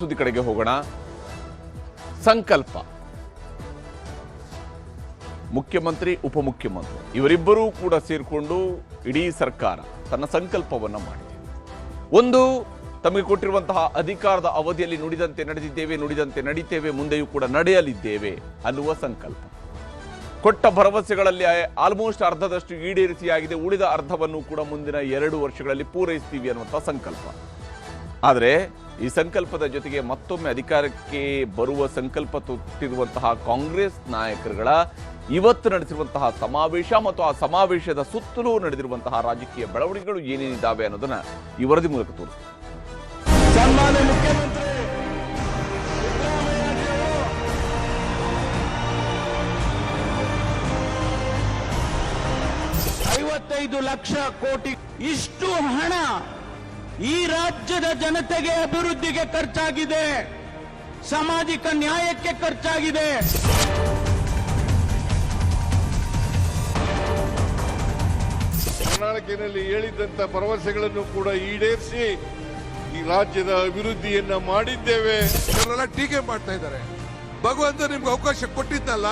ಸುದ್ದಿ ಕಡೆಗೆ ಹೋಗೋಣ. ಸಂಕಲ್ಪ ಮುಖ್ಯಮಂತ್ರಿ ಉಪಮುಖ್ಯಮಂತ್ರಿ ಇವರಿಬ್ಬರೂ ಕೂಡ ಸೇರಿಕೊಂಡು ಇಡೀ ಸರ್ಕಾರ ತನ್ನ ಸಂಕಲ್ಪವನ್ನು ಮಾಡಿದೆ. ಒಂದು, ತಮಗೆ ಕೊಟ್ಟಿರುವಂತಹ ಅಧಿಕಾರದ ಅವಧಿಯಲ್ಲಿ ನುಡಿದಂತೆ ನಡೆದಿದ್ದೇವೆ, ನುಡಿದಂತೆ ನಡೀತೇವೆ, ಮುಂದೆಯೂ ಕೂಡ ನಡೆಯಲಿದ್ದೇವೆ ಅನ್ನುವ ಸಂಕಲ್ಪ. ಕೊಟ್ಟ ಭರವಸೆಗಳಲ್ಲಿ ಆಲ್ಮೋಸ್ಟ್ ಅರ್ಧದಷ್ಟು ಈಡೇರಿಸಿಯಾಗಿದೆ, ಉಳಿದ ಅರ್ಧವನ್ನು ಕೂಡ ಮುಂದಿನ 2 ವರ್ಷಗಳಲ್ಲಿ ಪೂರೈಸ್ತೀವಿ ಅನ್ನುವಂಥ ಸಂಕಲ್ಪ. ಆದರೆ ಈ ಸಂಕಲ್ಪದ ಜೊತೆಗೆ ಮತ್ತೊಮ್ಮೆ ಅಧಿಕಾರಕ್ಕೆ ಬರುವ ಸಂಕಲ್ಪ ತೊಟ್ಟಿರುವಂತಹ ಕಾಂಗ್ರೆಸ್ ನಾಯಕರುಗಳ ಇವತ್ತು ನಡೆಸಿರುವಂತಹ ಸಮಾವೇಶ ಮತ್ತು ಆ ಸಮಾವೇಶದ ಸುತ್ತಲೂ ನಡೆದಿರುವಂತಹ ರಾಜಕೀಯ ಬೆಳವಣಿಗೆಗಳು ಏನೇನಿದ್ದಾವೆ ಅನ್ನೋದನ್ನ ಈ ವರದಿ ಮೂಲಕ ತೋರಿಸ್ತಾರೆ. ಸನ್ಮಾನ್ಯ ಮುಖ್ಯಮಂತ್ರಿ 55 ಲಕ್ಷ ಕೋಟಿ ಇಷ್ಟು ಹಣ ಈ ರಾಜ್ಯದ ಜನತೆಗೆ ಅಭಿವೃದ್ಧಿಗೆ ಖರ್ಚಾಗಿದೆ, ಸಾಮಾಜಿಕ ನ್ಯಾಯಕ್ಕೆ ಖರ್ಚಾಗಿದೆ. ಪ್ರಣಾಳಿಕೆಯಲ್ಲಿ ಹೇಳಿದಂತ ಭರವಸೆಗಳನ್ನು ಕೂಡ ಈಡೇರಿಸಿ ಈ ರಾಜ್ಯದ ಅಭಿವೃದ್ಧಿಯನ್ನ ಮಾಡಿದ್ದೇವೆ. ಇವರೆಲ್ಲ ಟೀಕೆ ಮಾಡ್ತಾ ಇದ್ದಾರೆ. ಭಗವಂತ ನಿಮ್ಗೆ ಅವಕಾಶ ಕೊಟ್ಟಿದ್ದಲ್ಲ,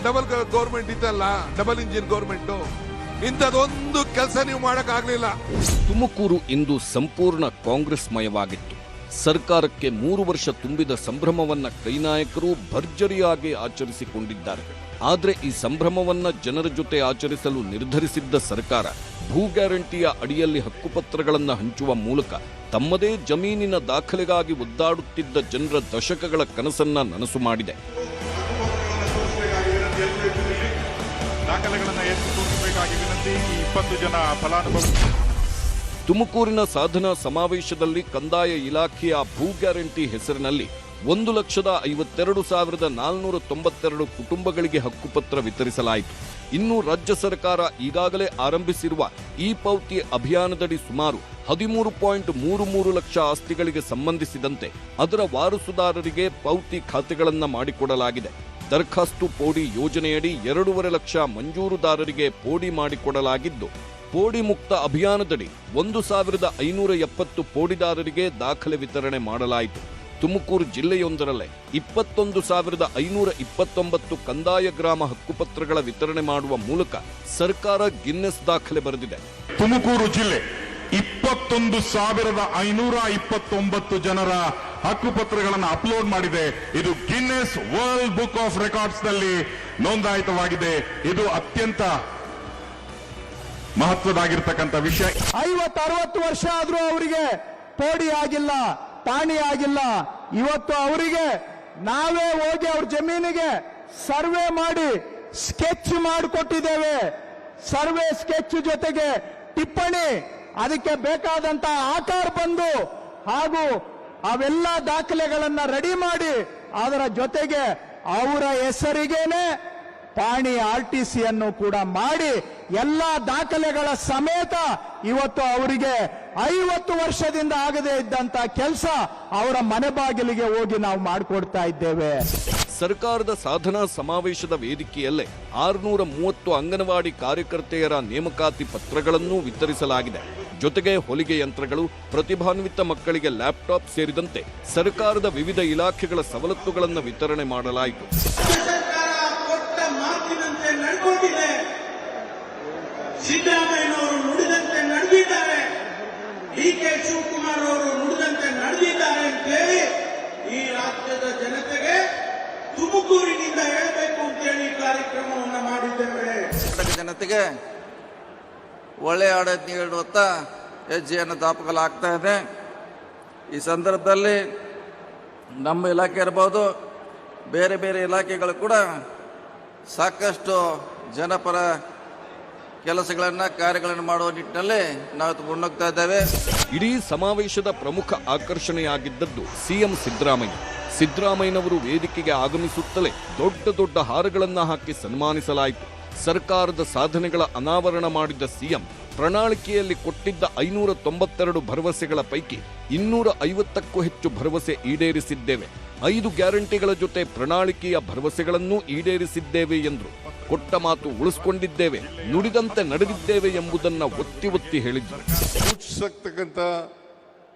ಡಬಲ್ ಗೌರ್ಮೆಂಟ್ ಇದ್ದಲ್ಲ, ಡಬಲ್ ಇಂಜಿನ್ ಗೌರ್ಮೆಂಟ್, ಇಂಥದೊಂದು ಕೆಲಸ ನೀವು ಮಾಡಕ್ ಆಗ್ಲಿಲ್ಲ. ತುಮಕೂರು ಇಂದು ಸಂಪೂರ್ಣ ಕಾಂಗ್ರೆಸ್ ಮಯವಾಗಿತ್ತು. ಸರ್ಕಾರಕ್ಕೆ 3 ವರ್ಷ ತುಂಬಿದ ಸಂಭ್ರಮವನ್ನ ಕೈನಾಯಕರು ಭರ್ಜರಿಯಾಗಿ ಆಚರಿಸಿಕೊಂಡಿದ್ದಾರೆ. ಆದರೆ ಈ ಸಂಭ್ರಮವನ್ನ ಜನರ ಜೊತೆ ಆಚರಿಸಲು ನಿರ್ಧರಿಸಿದ್ದ ಸರ್ಕಾರ ಭೂ ಗ್ಯಾರಂಟಿಯ ಅಡಿಯಲ್ಲಿ ಹಕ್ಕುಪತ್ರಗಳನ್ನು ಹಂಚುವ ಮೂಲಕ ತಮ್ಮದೇ ಜಮೀನಿನ ದಾಖಲೆಗಾಗಿ ಒದ್ದಾಡುತ್ತಿದ್ದ ಜನರ ದಶಕಗಳ ಕನಸನ್ನ ನನಸು ಮಾಡಿದೆ. ತುಮಕೂರಿನ ಸಾಧನಾ ಸಮಾವೇಶದಲ್ಲಿ ಕಂದಾಯ ಇಲಾಖೆಯ ಭೂ ಗ್ಯಾರಂಟಿ ಹೆಸರಿನಲ್ಲಿ 1,52,492 ಕುಟುಂಬಗಳಿಗೆ ಹಕ್ಕುಪತ್ರ ವಿತರಿಸಲಾಯಿತು. ಇನ್ನು ರಾಜ್ಯ ಸರ್ಕಾರ ಈಗಾಗಲೇ ಆರಂಭಿಸಿರುವ ಇ ಪೌತಿ ಅಭಿಯಾನದಡಿ ಸುಮಾರು 13.33 ಲಕ್ಷ ಆಸ್ತಿಗಳಿಗೆ ಸಂಬಂಧಿಸಿದಂತೆ ಅದರ ವಾರಸುದಾರರಿಗೆ ಪೌತಿ ಖಾತೆಗಳನ್ನು ಮಾಡಿಕೊಡಲಾಗಿದೆ. ದರಖಾಸ್ತು ಪೋಡಿ ಯೋಜನೆಯಡಿ 2.5 ಲಕ್ಷ ಮಂಜೂರುದಾರರಿಗೆ ಪೋಡಿ ಮಾಡಿಕೊಡಲಾಗಿದ್ದು, ಪೋಡಿ ಮುಕ್ತ ಅಭಿಯಾನದಡಿ 1,570 ಪೋಡಿದಾರರಿಗೆ ದಾಖಲೆ ವಿತರಣೆ ಮಾಡಲಾಯಿತು. ತುಮಕೂರು ಜಿಲ್ಲೆಯೊಂದರಲ್ಲೇ 21,529 ಕಂದಾಯ ಗ್ರಾಮ ಹಕ್ಕುಪತ್ರಗಳ ವಿತರಣೆ ಮಾಡುವ ಮೂಲಕ ಸರ್ಕಾರ ಗಿನ್ನೆಸ್ ದಾಖಲೆ ಬರೆದಿದೆ. ತುಮಕೂರು ಜಿಲ್ಲೆ 21,529 ಜನರ ಹಕ್ಕುಪತ್ರಗಳನ್ನು ಅಪ್ಲೋಡ್ ಮಾಡಿದೆ. ಇದು Guinness world book of records ನಲ್ಲಿ ನೋಂದಾಯಿತವಾಗಿದೆ. ಇದು ಅತ್ಯಂತ ಮಹತ್ವದಾಗಿರ್ತಕ್ಕಂಥ ವಿಷಯ. 50-60 ವರ್ಷ ಆದ್ರೂ ಅವರಿಗೆ ಪೋಡಿ ಆಗಿಲ್ಲ, ಪಾಣಿ ಆಗಿಲ್ಲ. ಇವತ್ತು ಅವರಿಗೆ ನಾವೇ ಹೋಗಿ ಅವ್ರ ಜಮೀನಿಗೆ ಸರ್ವೆ ಮಾಡಿ ಸ್ಕೆಚ್ ಮಾಡಿಕೊಟ್ಟಿದ್ದೇವೆ. ಸರ್ವೆ ಸ್ಕೆಚ್ ಜೊತೆಗೆ ಟಿಪ್ಪಣಿ, ಅದಕ್ಕೆ ಬೇಕಾದಂತ ಆಕಾರ ಬಂದು ಹಾಗೂ ಅವೆಲ್ಲ ದಾಖಲೆಗಳನ್ನ ರೆಡಿ ಮಾಡಿ ಅದರ ಜೊತೆಗೆ ಅವರ ಹೆಸರಿಗೇನೆ ಪಾಣಿ RTC ಅನ್ನು ಕೂಡ ಮಾಡಿ ಎಲ್ಲ ದಾಖಲೆಗಳ ಸಮೇತ ಇವತ್ತು ಅವರಿಗೆ 50 ವರ್ಷದಿಂದ ಆಗದೇ ಇದ್ದಂತ ಕೆಲಸ ಅವರ ಮನೆ ಬಾಗಿಲಿಗೆ ಹೋಗಿ ನಾವು ಮಾಡಿಕೊಡ್ತಾ ಇದ್ದೇವೆ. ಸರ್ಕಾರದ ಸಾಧನಾ ಸಮಾವೇಶದ ವೇದಿಕೆಯಲ್ಲೇ 630 ಅಂಗನವಾಡಿ ಕಾರ್ಯಕರ್ತೆಯರ ನೇಮಕಾತಿ ಪತ್ರಗಳನ್ನು ವಿತರಿಸಲಾಗಿದೆ. ಜೊತೆಗೆ ಹೊಲಿಗೆ ಯಂತ್ರಗಳು, ಪ್ರತಿಭಾನ್ವಿತ ಮಕ್ಕಳಿಗೆ ಲ್ಯಾಪ್ಟಾಪ್ ಸೇರಿದಂತೆ ಸರ್ಕಾರದ ವಿವಿಧ ಇಲಾಖೆಗಳ ಸವಲತ್ತುಗಳನ್ನು ವಿತರಣೆ ಮಾಡಲಾಯಿತು. ಸಿದ್ದರಾಮಯ್ಯನವರು ನುಡಿದಂತೆ ನಡೆದಿದ್ದಾರೆ, DK ಶಿವಕುಮಾರ್ ಅವರು ನುಡಿದಂತೆ ನಡೆದಿದ್ದಾರೆ ಅಂತೇಳಿ ಈ ರಾಜ್ಯದ ಜನತೆಗೆ ತುಮಕೂರಿನಿಂದ ಹೇಳಬೇಕು ಅಂತೇಳಿ ಈ ಕಾರ್ಯಕ್ರಮವನ್ನು ಮಾಡಿದ್ದೇವೆ. ಜನತೆಗೆ ಒಳ್ಳೆಯ ಆಡಳಿತ ನೀಡುವತ್ತ ಹೆಜ್ಜೆಯನ್ನು ದಾಪಕಲಾಗ್ತಾ ಇದೆ. ಈ ಸಂದರ್ಭದಲ್ಲಿ ನಮ್ಮ ಇಲಾಖೆ ಇರಬಹುದು, ಬೇರೆ ಬೇರೆ ಇಲಾಖೆಗಳು ಕೂಡ ಸಾಕಷ್ಟು ಜನಪರ ಕೆಲಸಗಳನ್ನು ಕಾರ್ಯಗಳನ್ನು ಮಾಡುವ ನಿಟ್ಟಿನಲ್ಲಿ ನಾವು ಮುನ್ನೋಗ್ತಾ ಇದ್ದೇವೆ. ಇಡೀ ಸಮಾವೇಶದ ಪ್ರಮುಖ ಆಕರ್ಷಣೆಯಾಗಿದ್ದದ್ದು ಸಿಎಂ ಸಿದ್ದರಾಮಯ್ಯ. ಸಿದ್ದರಾಮಯ್ಯನವರು ವೇದಿಕೆಗೆ ಆಗಮಿಸುತ್ತಲೇ ದೊಡ್ಡ ದೊಡ್ಡ ಹಾರಗಳನ್ನು ಹಾಕಿ ಸನ್ಮಾನಿಸಲಾಯಿತು. ಸರ್ಕಾರದ ಸಾಧನೆಗಳ ಅನಾವರಣ ಮಾಡಿದ ಸಿಎಂ ಪ್ರಣಾಳಿಕೆಯಲ್ಲಿ ಕೊಟ್ಟಿದ್ದ 592 ಭರವಸೆಗಳ ಪೈಕಿ 250ಕ್ಕೂ ಹೆಚ್ಚು ಭರವಸೆ ಈಡೇರಿಸಿದ್ದೇವೆ. 5 ಗ್ಯಾರಂಟಿಗಳ ಜೊತೆ ಪ್ರಣಾಳಿಕೆಯ ಭರವಸೆಗಳನ್ನೂ ಈಡೇರಿಸಿದ್ದೇವೆ ಎಂದರು. ಕೊಟ್ಟ ಮಾತು ಉಳಿಸಿಕೊಂಡಿದ್ದೇವೆ, ನುಡಿದಂತೆ ನಡೆದಿದ್ದೇವೆ ಎಂಬುದನ್ನು ಒತ್ತಿ ಒತ್ತಿ ಹೇಳಿದರು. ಸೂಚಿಸತಕ್ಕಂಥ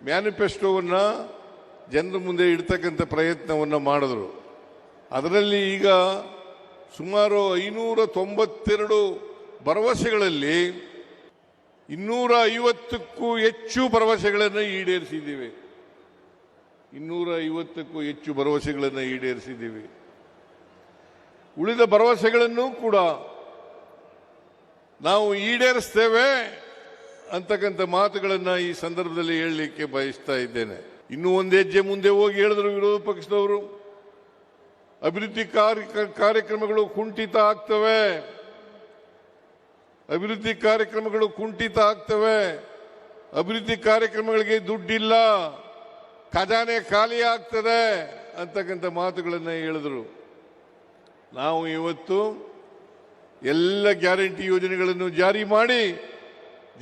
ಮ್ಯಾನಿಫೆಸ್ಟೋವನ್ನ ಜನರ ಮುಂದೆ ಇಡ್ತಕ್ಕಂಥ ಪ್ರಯತ್ನವನ್ನು ಮಾಡಿದ್ರು. ಅದರಲ್ಲಿ ಈಗ ಸುಮಾರು 592 ಭರವಸೆಗಳಲ್ಲಿ 250ಕ್ಕೂ ಹೆಚ್ಚು ಭರವಸೆಗಳನ್ನು ಈಡೇರಿಸಿದ್ದೀವಿ. 250ಕ್ಕೂ ಹೆಚ್ಚು ಭರವಸೆಗಳನ್ನು ಈಡೇರಿಸಿದ್ದೀವಿ. ಉಳಿದ ಭರವಸೆಗಳನ್ನು ಕೂಡ ನಾವು ಈಡೇರಿಸ್ತೇವೆ ಅಂತಕ್ಕಂಥ ಮಾತುಗಳನ್ನು ಈ ಸಂದರ್ಭದಲ್ಲಿ ಹೇಳಲಿಕ್ಕೆ ಬಯಸ್ತಾ ಇದ್ದೇನೆ. ಇನ್ನೂ ಒಂದು ಹೆಜ್ಜೆ ಮುಂದೆ ಹೋಗಿ ಹೇಳಿದ್ರು ವಿರೋಧ ಪಕ್ಷದವರು, ಅಭಿವೃದ್ಧಿ ಕಾರ್ಯಕ್ರಮಗಳು ಕುಂಠಿತ ಆಗ್ತವೆ, ಅಭಿವೃದ್ಧಿ ಕಾರ್ಯಕ್ರಮಗಳು ಕುಂಠಿತ ಆಗ್ತವೆ, ಅಭಿವೃದ್ಧಿ ಕಾರ್ಯಕ್ರಮಗಳಿಗೆ ದುಡ್ಡಿಲ್ಲ, ಖಜಾನೆ ಖಾಲಿ ಆಗ್ತದೆ ಅಂತಕ್ಕಂಥ ಮಾತುಗಳನ್ನು ಹೇಳಿದ್ರು. ನಾವು ಇವತ್ತು ಎಲ್ಲ ಗ್ಯಾರಂಟಿ ಯೋಜನೆಗಳನ್ನು ಜಾರಿ ಮಾಡಿ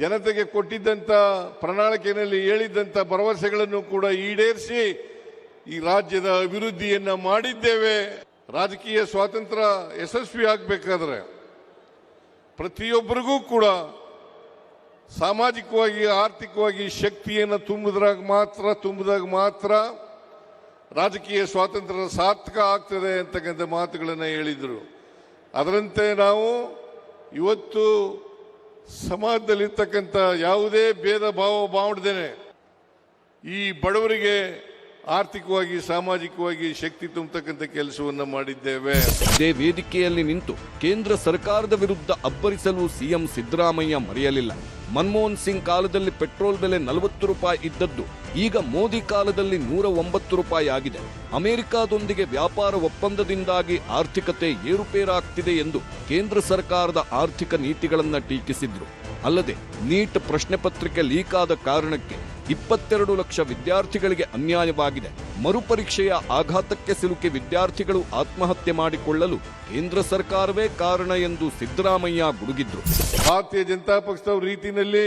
ಜನತೆಗೆ ಕೊಟ್ಟಿದ್ದಂಥ ಪ್ರಣಾಳಿಕೆಯಲ್ಲಿ ಹೇಳಿದ್ದಂಥ ಭರವಸೆಗಳನ್ನು ಕೂಡ ಈಡೇರಿಸಿ ಈ ರಾಜ್ಯದ ಅಭಿವೃದ್ಧಿಯನ್ನ ಮಾಡಿದ್ದೇವೆ. ರಾಜಕೀಯ ಸ್ವಾತಂತ್ರ್ಯ ಯಶಸ್ವಿ ಆಗಬೇಕಾದ್ರೆ ಪ್ರತಿಯೊಬ್ಬರಿಗೂ ಕೂಡ ಸಾಮಾಜಿಕವಾಗಿ ಆರ್ಥಿಕವಾಗಿ ಶಕ್ತಿಯನ್ನು ತುಂಬಿದಾಗ ಮಾತ್ರ ರಾಜಕೀಯ ಸ್ವಾತಂತ್ರ್ಯ ಸಾರ್ಥಕ ಆಗ್ತದೆ ಅಂತಕ್ಕಂಥ ಮಾತುಗಳನ್ನು ಹೇಳಿದರು. ಅದರಂತೆ ನಾವು ಇವತ್ತು ಸಮಾಜದಲ್ಲಿರ್ತಕ್ಕಂಥ ಯಾವುದೇ ಭೇದ ಭಾವ ಮಾಡದೇನೆ ಈ ಬಡವರಿಗೆ ಆರ್ಥಿಕವಾಗಿ ಸಾಮಾಜಿಕವಾಗಿ ಶಕ್ತಿ ತುಂಬತಕ್ಕಂಥ ಕೆಲಸವನ್ನು ಮಾಡಿದ್ದೇವೆ. ಇದೇ ವೇದಿಕೆಯಲ್ಲಿ ನಿಂತು ಕೇಂದ್ರ ಸರ್ಕಾರದ ವಿರುದ್ಧ ಅಬ್ಬರಿಸಲು ಸಿಎಂ ಸಿದ್ದರಾಮಯ್ಯ ಮರೆಯಲಿಲ್ಲ. ಮನಮೋಹನ್ ಸಿಂಗ್ ಕಾಲದಲ್ಲಿ ಪೆಟ್ರೋಲ್ ಬೆಲೆ 40 ರೂಪಾಯಿ ಇದ್ದದ್ದು ಈಗ ಮೋದಿ ಕಾಲದಲ್ಲಿ 109 ರೂಪಾಯಿ ಆಗಿದೆ. ಅಮೆರಿಕಾದೊಂದಿಗೆ ವ್ಯಾಪಾರ ಒಪ್ಪಂದದಿಂದಾಗಿ ಆರ್ಥಿಕತೆ ಏರುಪೇರಾಗ್ತಿದೆ ಎಂದು ಕೇಂದ್ರ ಸರ್ಕಾರದ ಆರ್ಥಿಕ ನೀತಿಗಳನ್ನು ಟೀಕಿಸಿದ್ರು. ಅಲ್ಲದೆ ನೀಟ್ ಪ್ರಶ್ನೆ ಪತ್ರಿಕೆ ಲೀಕ್ ಆದ ಕಾರಣಕ್ಕೆ 22 ಲಕ್ಷ ವಿದ್ಯಾರ್ಥಿಗಳಿಗೆ ಅನ್ಯಾಯವಾಗಿದೆ. ಮರುಪರೀಕ್ಷೆಯ ಆಘಾತಕ್ಕೆ ಸಿಲುಕಿ ವಿದ್ಯಾರ್ಥಿಗಳು ಆತ್ಮಹತ್ಯೆ ಮಾಡಿಕೊಳ್ಳಲು ಕೇಂದ್ರ ಸರ್ಕಾರವೇ ಕಾರಣ ಎಂದು ಸಿದ್ದರಾಮಯ್ಯ ಗುಡುಗಿದ್ರು. ಭಾರತೀಯ ಜನತಾ ಪಕ್ಷದ ರೀತಿಯಲ್ಲಿ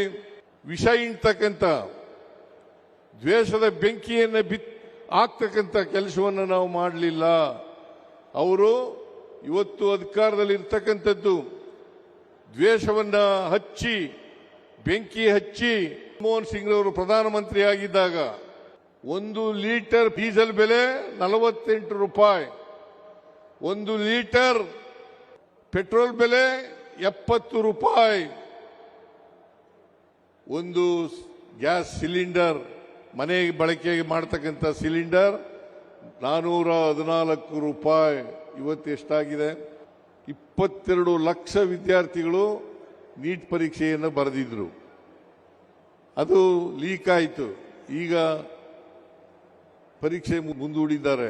ವಿಷ ಇಂತಕ್ಕಂಥ ದ್ವೇಷದ ಬೆಂಕಿಯನ್ನು ಆಗ್ತಕ್ಕಂಥ ಕೆಲಸವನ್ನು ನಾವು ಮಾಡಲಿಲ್ಲ. ಅವರು ಇವತ್ತು ಅಧಿಕಾರದಲ್ಲಿ ಇರ್ತಕ್ಕಂಥದ್ದು ದ್ವೇಷವನ್ನ ಹಚ್ಚಿ ಬೆಂಕಿ ಹಚ್ಚಿ ಮನಮೋಹನ್ ಸಿಂಗ್ ಅವರು ಪ್ರಧಾನಮಂತ್ರಿ ಆಗಿದ್ದಾಗ 1 ಲೀಟರ್ ಡೀಸೆಲ್ ಬೆಲೆ 48 ರೂಪಾಯಿ, 1 ಲೀಟರ್ ಪೆಟ್ರೋಲ್ ಬೆಲೆ 70 ರೂಪಾಯಿ, ಒಂದು ಗ್ಯಾಸ್ ಸಿಲಿಂಡರ್ ಮನೆಗೆ ಬಳಕೆಗೆ ಮಾಡತಕ್ಕಂಥ ಸಿಲಿಂಡರ್ 414 ರೂಪಾಯಿ. ಇವತ್ತು ಎಷ್ಟಾಗಿದೆ? 22 ಲಕ್ಷ ವಿದ್ಯಾರ್ಥಿಗಳು ನೀಟ್ ಪರೀಕ್ಷೆಯನ್ನು ಬರೆದಿದ್ರು. ಅದು ಲೀಕ್ ಆಯಿತು. ಈಗ ಪರೀಕ್ಷೆ ಮುಂದೂಡಿದ್ದಾರೆ.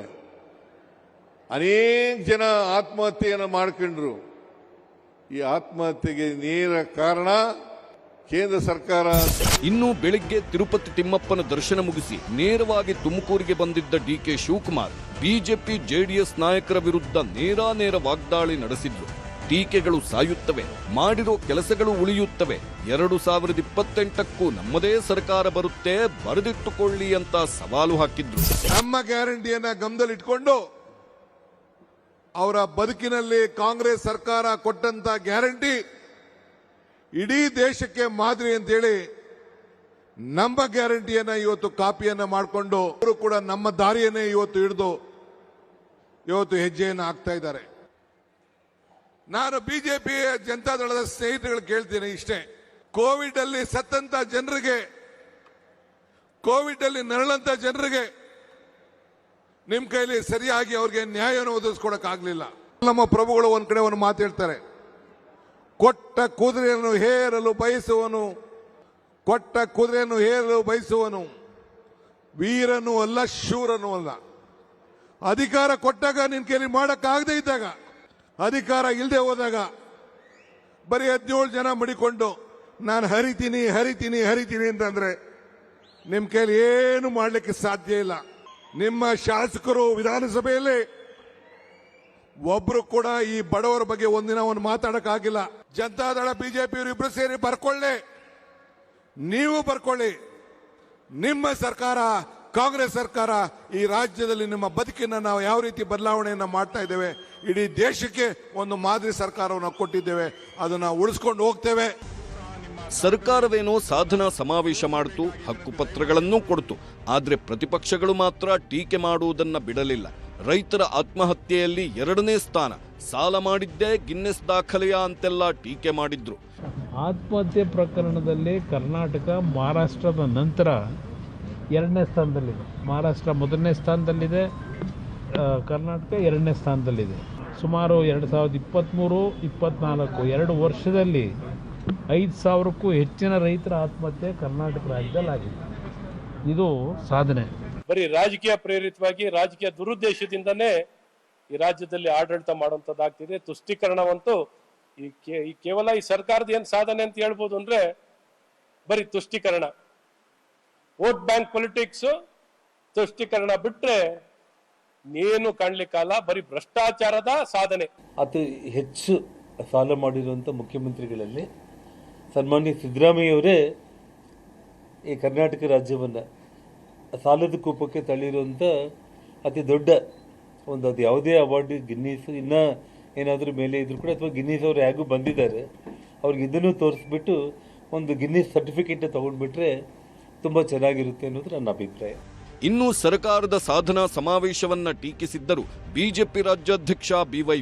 ಅನೇಕ ಜನ ಆತ್ಮಹತ್ಯೆಯನ್ನು ಮಾಡ್ಕೊಂಡ್ರು. ಈ ಆತ್ಮಹತ್ಯೆಗೆ ನೇರ ಕಾರಣ ಕೇಂದ್ರ ಸರ್ಕಾರ. ಇನ್ನು ಬೆಳಿಗ್ಗೆ ತಿರುಪತಿ ತಿಮ್ಮಪ್ಪನ ದರ್ಶನ ಮುಗಿಸಿ ನೇರವಾಗಿ ತುಮಕೂರಿಗೆ ಬಂದಿದ್ದ ಡಿಕೆ ಶಿವಕುಮಾರ್ ಬಿಜೆಪಿ ಜೆಡಿಎಸ್ ನಾಯಕರ ವಿರುದ್ಧ ನೇರ ವಾಗ್ದಾಳಿ ನಡೆಸಿದ್ರು. ಟೀಕೆಗಳು ಸಾಯುತ್ತವೆ, ಮಾಡಿರೋ ಕೆಲಸಗಳು ಉಳಿಯುತ್ತವೆ, 2028ಕ್ಕೂ ನಮ್ಮದೇ ಸರ್ಕಾರ ಬರುತ್ತೆ, ಬರೆದಿಟ್ಟುಕೊಳ್ಳಿ ಅಂತ ಸವಾಲು ಹಾಕಿದ್ರು. ನಮ್ಮ ಗ್ಯಾರಂಟಿಯನ್ನ ಗಮನದಲ್ಲಿಟ್ಕೊಂಡು ಅವರ ಬದುಕಿನಲ್ಲಿ ಕಾಂಗ್ರೆಸ್ ಸರ್ಕಾರ ಕೊಟ್ಟಂತ ಗ್ಯಾರಂಟಿ ಇಡೀ ದೇಶಕ್ಕೆ ಮಾದರಿ ಅಂತೇಳಿ ನಮ್ಮ ಗ್ಯಾರಂಟಿಯನ್ನ ಇವತ್ತು ಕಾಪಿಯನ್ನ ಮಾಡಿಕೊಂಡು ಅವರು ಕೂಡ ನಮ್ಮ ದಾರಿಯನ್ನೇ ಇವತ್ತು ಹಿಡಿದು ಇವತ್ತು ಹೆಜ್ಜೆಯನ್ನು ಹಾಕ್ತಾ ಇದ್ದಾರೆ. ನಾನು ಬಿಜೆಪಿ ಜನತಾದಳದ ಸ್ನೇಹಿತರುಗಳು ಕೇಳ್ತೀನಿ ಇಷ್ಟೇ, ಕೋವಿಡ್ ಅಲ್ಲಿ ಸತ್ತಂತ ಜನರಿಗೆ, ಕೋವಿಡ್ ಅಲ್ಲಿ ನರಳಂತ ಜನರಿಗೆ ನಿಮ್ ಕೈಲಿ ಸರಿಯಾಗಿ ಅವ್ರಿಗೆ ನ್ಯಾಯವನ್ನು ಒದಗಿಸ್ಕೊಡಕ್ಕಾಗ್ಲಿಲ್ಲ. ನಮ್ಮ ಪ್ರಭುಗಳು ಒಂದ್ ಕಡೆ ಒಂದು ಮಾತು ಹೇಳ್ತಾರೆ, ಕೊಟ್ಟ ಕುದುರೆಯನ್ನು ಹೇರಲು ಬಯಸುವನು, ಕೊಟ್ಟ ಕುದುರೆಯನ್ನು ಹೇರಲು ಬಯಸುವನು ವೀರನು ಅಲ್ಲ, ಶೂರನು ಅಲ್ಲ. ಅಧಿಕಾರ ಕೊಟ್ಟಾಗ ನಿನ್ ಕೈಲಿ ಮಾಡಕ್ಕಾಗದೇ ಇದ್ದಾಗ, ಅಧಿಕಾರ ಇಲ್ಲದೆ ಹೋದಾಗ ಬರೀ 17 ಜನ ಮಡಿಕೊಂಡು ನಾನು ಹರಿತೀನಿ ಅಂತಂದ್ರೆ ನಿಮ್ ಕೈಲಿ ಏನು ಮಾಡ್ಲಿಕ್ಕೆ ಸಾಧ್ಯ ಇಲ್ಲ. ನಿಮ್ಮ ಶಾಸಕರು ವಿಧಾನಸಭೆಯಲ್ಲಿ ಒಬ್ರು ಕೂಡ ಈ ಬಡವರ ಬಗ್ಗೆ ಒಂದಿನ ಒಂದು ಮಾತಾಡಕ್ಕಾಗಿಲ್ಲ. ಜನತಾದಳ ಬಿಜೆಪಿ ಇಬ್ರು ಸೇರಿ ಬರ್ಕೊಳ್ಳಿ, ನೀವು ಬರ್ಕೊಳ್ಳಿ. ನಿಮ್ಮ ಸರ್ಕಾರ ಕಾಂಗ್ರೆಸ್ ಸರ್ಕಾರ ಈ ರಾಜ್ಯದಲ್ಲಿ ನಿಮ್ಮ ಬದುಕಿನ ನಾವು ಯಾವ ರೀತಿ ಬದಲಾವಣೆಯನ್ನು ಮಾಡ್ತಾ ಇದ್ದೇವೆ, ಇಡೀ ದೇಶಕ್ಕೆ ಒಂದು ಮಾದರಿ ಸರ್ಕಾರವನ್ನು ಕೊಟ್ಟಿದ್ದೇವೆ, ಅದನ್ನ ಉಳಿಸ್ಕೊಂಡು ಹೋಗ್ತೇವೆ. ಸರ್ಕಾರವೇನೋ ಸಾಧನಾ ಸಮಾವೇಶ ಮಾಡಿತು, ಹಕ್ಕುಪತ್ರಗಳನ್ನೂ ಕೊಡ್ತು. ಆದ್ರೆ ಪ್ರತಿಪಕ್ಷಗಳು ಮಾತ್ರ ಟೀಕೆ ಮಾಡುವುದನ್ನ ಬಿಡಲಿಲ್ಲ. ರೈತರ ಆತ್ಮಹತ್ಯೆಯಲ್ಲಿ 2ನೇ ಸ್ಥಾನ, ಸಾಲ ಮಾಡಿದ್ದೇ ಗಿನ್ನೆಸ್ ದಾಖಲೆಯ ಅಂತೆಲ್ಲ ಟೀಕೆ ಮಾಡಿದ್ರು. ಆತ್ಮಹತ್ಯೆ ಪ್ರಕರಣದಲ್ಲಿ ಕರ್ನಾಟಕ ಮಹಾರಾಷ್ಟ್ರದ ನಂತರ 2ನೇ ಸ್ಥಾನದಲ್ಲಿದೆ. ಮಹಾರಾಷ್ಟ್ರ 1ನೇ ಸ್ಥಾನದಲ್ಲಿದೆ, ಕರ್ನಾಟಕ 2ನೇ ಸ್ಥಾನದಲ್ಲಿದೆ. ಸುಮಾರು 2023-24 2 ವರ್ಷದಲ್ಲಿ 5,000ಕ್ಕೂ ಹೆಚ್ಚಿನ ರೈತರ ಆತ್ಮಹತ್ಯೆ ಕರ್ನಾಟಕ ರಾಜ್ಯದಲ್ಲಿ ಆಗಿದೆ. ಇದು ಸಾಧನೆ. ಬರೀ ರಾಜಕೀಯ ಪ್ರೇರಿತವಾಗಿ ರಾಜಕೀಯ ದುರುದ್ದೇಶದಿಂದನೇ ಈ ರಾಜ್ಯದಲ್ಲಿ ಆಡಳಿತ ಮಾಡುವಂಥದ್ದಾಗ್ತಿದೆ. ತುಷ್ಟೀಕರಣವಂತೂ ಈ ಕೇವಲ ಈ ಸರ್ಕಾರದ ಏನು ಸಾಧನೆ ಅಂತ ಹೇಳ್ಬೋದು ಅಂದ್ರೆ ಬರೀ ತುಷ್ಟೀಕರಣ, ವೋಟ್ ಬ್ಯಾಂಕ್ ಪೊಲಿಟಿಕ್ಸ್, ತುಷ್ಟೀಕರಣ ಬಿಟ್ರೆ ಏನು ಕಾಣ್ಲಿಕ್ಕಲ್ಲ. ಬರೀ ಭ್ರಷ್ಟಾಚಾರದ ಸಾಧನೆ. ಅತಿ ಹೆಚ್ಚು ಸಾಲ ಮಾಡಿರುವಂಥ ಮುಖ್ಯಮಂತ್ರಿಗಳಲ್ಲಿ ಸನ್ಮಾನ್ಯ ಸಿದ್ದರಾಮಯ್ಯವರೇ ಈ ಕರ್ನಾಟಕ ರಾಜ್ಯವನ್ನು ಸಾಲದ ಕೂಪಕ್ಕೆ ತಳ್ಳಿರುವಂಥ ಅತಿ ದೊಡ್ಡ ಅದು ಯಾವುದೇ ಅವಾರ್ಡ್ ಗಿನ್ನೀಸ್ ಇನ್ನೂ ಏನಾದರೂ ಮೇಲೆ ಇದ್ರು ಕೂಡ, ಅಥವಾ ಗಿನ್ನೀಸ್ ಅವರು ಹೇಗೂ ಬಂದಿದ್ದಾರೆ, ಅವ್ರಿಗೆ ಇದನ್ನು ತೋರಿಸ್ಬಿಟ್ಟು ಒಂದು ಗಿನ್ನೀಸ್ ಸರ್ಟಿಫಿಕೇಟ್ ತಗೊಂಡ್ಬಿಟ್ರೆ ತುಂಬ ಚೆನ್ನಾಗಿರುತ್ತೆ ಅನ್ನೋದು ನನ್ನ ಅಭಿಪ್ರಾಯ. ಇನ್ನು ಸರ್ಕಾರದ ಸಾಧನಾ ಸಮಾವೇಶವನ್ನ ಟೀಕಿಸಿದ್ದರು ಬಿಜೆಪಿ ರಾಜ್ಯಾಧ್ಯಕ್ಷ BY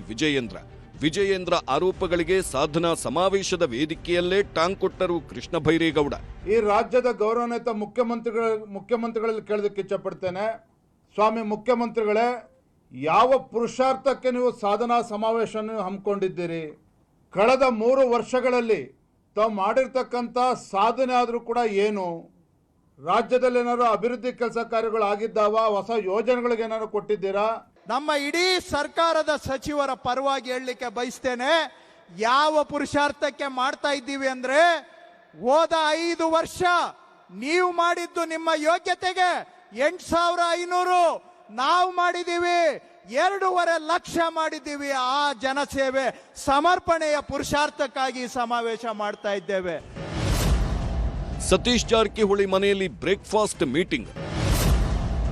ವಿಜಯೇಂದ್ರ ಆರೋಪಗಳಿಗೆ ಸಾಧನಾ ಸಮಾವೇಶದ ವೇದಿಕೆಯಲ್ಲೇ ಟಾಂಗ್ ಕೊಟ್ಟರು ಕೃಷ್ಣ ಭೈರೇಗೌಡ. ಈ ರಾಜ್ಯದ ಗೌರವಾನ್ವಿತ ಮುಖ್ಯಮಂತ್ರಿಗಳಲ್ಲಿ ಕೇಳೋದಕ್ಕೆ ಇಚ್ಛಪಡ್ತೇನೆ. ಸ್ವಾಮಿ ಮುಖ್ಯಮಂತ್ರಿಗಳೇ, ಯಾವ ಪುರುಷಾರ್ಥಕ್ಕೆ ನೀವು ಸಾಧನಾ ಸಮಾವೇಶವನ್ನು ಹಮ್ಮಿಕೊಂಡಿದ್ದೀರಿ? ಕಳೆದ 3 ವರ್ಷಗಳಲ್ಲಿ ತಾವು ಮಾಡಿರ್ತಕ್ಕಂಥ ಸಾಧನೆ ಆದರೂ ಕೂಡ ಏನು? ರಾಜ್ಯದಲ್ಲಿ ಏನಾದ್ರು ಅಭಿವೃದ್ಧಿ ಕೆಲಸ ಕಾರ್ಯಗಳು ಆಗಿದ್ದಾವ? ಹೊಸ ಯೋಜನೆಗಳಿಗೆ ಏನಾದ್ರು ಕೊಟ್ಟಿದ್ದೀರಾ? ನಮ್ಮ ಇಡೀ ಸರ್ಕಾರದ ಸಚಿವರ ಪರವಾಗಿ ಹೇಳಲಿಕ್ಕೆ ಬಯಸ್ತೇನೆ, ಯಾವ ಪುರುಷಾರ್ಥಕ್ಕೆ ಮಾಡ್ತಾ ಇದ್ದೀವಿ ಅಂದ್ರೆ, ಹೋದ 5 ವರ್ಷ ನೀವು ಮಾಡಿದ್ದು ನಿಮ್ಮ ಯೋಗ್ಯತೆಗೆ 8,500, ನಾವು ಮಾಡಿದ್ದೀವಿ 2.5 ಲಕ್ಷ ಮಾಡಿದ್ದೀವಿ. ಆ ಜನಸೇವೆ ಸಮರ್ಪಣೆಯ ಪುರುಷಾರ್ಥಕ್ಕಾಗಿ ಸಮಾವೇಶ ಮಾಡ್ತಾ ಇದ್ದೇವೆ. ಸತೀಶ್ ಜಾರಕಿಹೊಳಿ ಮನೆಯಲ್ಲಿ ಬ್ರೇಕ್ಫಾಸ್ಟ್ ಮೀಟಿಂಗ್,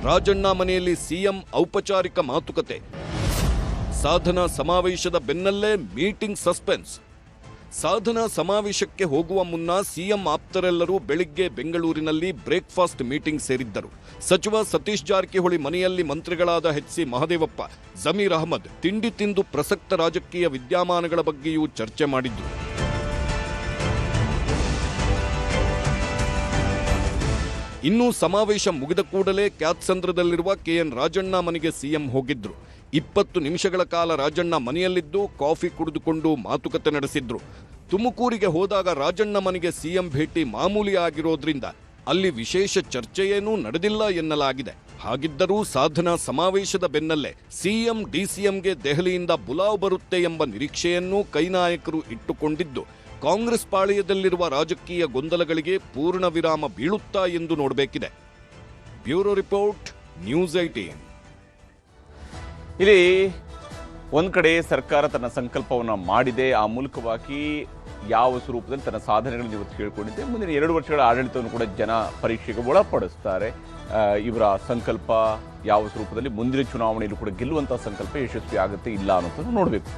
ರಾಜಣ್ಣ ಮನೆಯಲ್ಲಿ ಸಿಎಂ ಔಪಚಾರಿಕ ಮಾತುಕತೆ, ಸಾಧನಾ ಸಮಾವೇಶದ ಬೆನ್ನಲ್ಲೇ ಮೀಟಿಂಗ್ ಸಸ್ಪೆನ್ಸ್. ಸಾಧನಾ ಸಮಾವೇಶಕ್ಕೆ ಹೋಗುವ ಮುನ್ನ ಸಿಎಂ ಆಪ್ತರೆಲ್ಲರೂ ಬೆಳಿಗ್ಗೆ ಬೆಂಗಳೂರಿನಲ್ಲಿ ಬ್ರೇಕ್ಫಾಸ್ಟ್ ಮೀಟಿಂಗ್ ಸೇರಿದ್ದರು. ಸಚಿವ ಸತೀಶ್ ಜಾರಕಿಹೊಳಿ ಮನೆಯಲ್ಲಿ ಮಂತ್ರಿಗಳಾದ HC ಮಹದೇವಪ್ಪ, ಜಮೀರ್ ಅಹಮದ್ ತಿಂಡಿ ತಿಂದು ಪ್ರಸಕ್ತ ರಾಜಕೀಯ ವಿದ್ಯಮಾನಗಳ ಬಗ್ಗೆಯೂ ಚರ್ಚೆ ಮಾಡಿದ್ರು. ಇನ್ನು ಸಮಾವೇಶ ಮುಗಿದ ಕೂಡಲೇ ಕ್ಯಾತ್ಸಂದ್ರದಲ್ಲಿರುವ KN ರಾಜಣ್ಣ ಮನೆಗೆ ಸಿಎಂ ಹೋಗಿದ್ರು. 20 ನಿಮಿಷಗಳ ಕಾಲ ರಾಜಣ್ಣ ಮನೆಯಲ್ಲಿದ್ದು ಕಾಫಿ ಕುಡಿದುಕೊಂಡು ಮಾತುಕತೆ ನಡೆಸಿದ್ರು. ತುಮಕೂರಿಗೆ ಹೋದಾಗ ರಾಜಣ್ಣ ಮನೆಗೆ ಸಿಎಂ ಭೇಟಿ ಮಾಮೂಲಿ ಆಗಿರೋದ್ರಿಂದ ಅಲ್ಲಿ ವಿಶೇಷ ಚರ್ಚೆಯೇನೂ ನಡೆದಿಲ್ಲ ಎನ್ನಲಾಗಿದೆ. ಹಾಗಿದ್ದರೂ ಸಾಧನಾ ಸಮಾವೇಶದ ಬೆನ್ನಲ್ಲೇ ಸಿಎಂ DCMಗೆ ದೆಹಲಿಯಿಂದ ಬುಲಾವ್ ಬರುತ್ತೆ ಎಂಬ ನಿರೀಕ್ಷೆಯನ್ನೂ ಕೈ ನಾಯಕರು ಇಟ್ಟುಕೊಂಡಿದ್ದು ಕಾಂಗ್ರೆಸ್ ಪಾಳೆಯದಲ್ಲಿರುವ ರಾಜಕೀಯ ಗೊಂದಲಗಳಿಗೆ ಪೂರ್ಣ ವಿರಾಮ ಬೀಳುತ್ತಾ ಎಂದು ನೋಡಬೇಕಿದೆ. Bureau report, news 18. ಇಲ್ಲಿ ಒಂದ್ ಕಡೆ ಸರ್ಕಾರ ತನ್ನ ಸಂಕಲ್ಪವನ್ನ ಮಾಡಿದೆ, ಆ ಮೂಲಕವಾಗಿ ಯಾವ ಸ್ವರೂಪದಲ್ಲಿ ತನ್ನ ಸಾಧನೆಗಳನ್ನು ಇವತ್ತು ಹೇಳ್ಕೊಂಡಿದೆ. ಮುಂದಿನ 2 ವರ್ಷಗಳ ಆಡಳಿತವನ್ನು ಕೂಡ ಜನ ಪರೀಕ್ಷೆಗೆ ಒಳಪಡಿಸ್ತಾರೆ. ಇವರ ಸಂಕಲ್ಪ ಯಾವ ಸ್ವರೂಪದಲ್ಲಿ ಮುಂದಿನ ಚುನಾವಣೆಯಲ್ಲೂ ಕೂಡ ಗೆಲ್ಲುವಂತಹ ಸಂಕಲ್ಪ ಯಶಸ್ವಿ ಆಗುತ್ತೆ ಇಲ್ಲ ಅನ್ನೋದನ್ನು ನೋಡಬೇಕು.